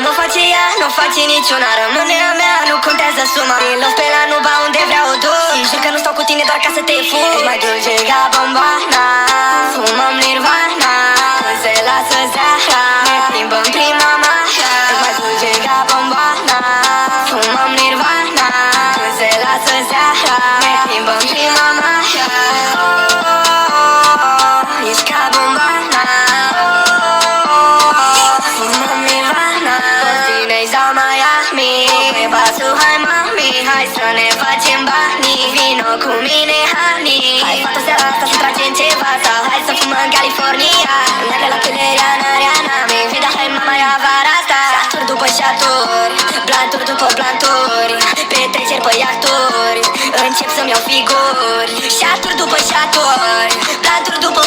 mă face ea, nu face niciuna. Rămâne a mea, nu contează suma. Din los pe la nu ba unde vreau o duc. Jur că nu stau cu tine doar ca să te fug. Ești mai dulce ca bombana, fumăm nirvana. Când se lasă seara, ne plimbăm prin mama. Ești mai dulce ca bombana, fumăm nirvana. Când se lasă seara, ne plimbăm prin mama. Ești ca bombana, fumăm nirvana. Toți tineri sau Miami, pe pasul hai mami. Hai să ne facem banii, vino cu mine honey. Hai fata seara asta să tragem ceva, sau hai să fumăm în California. Neagră la piele, Rihanna, Rihanna. Mi-e vida, hai mama, ia vara asta. Șaturi după șaturi, planturi după planturi, petreceri pe iahturi, încep să-mi iau figuri. Șaturi după șaturi, planturi după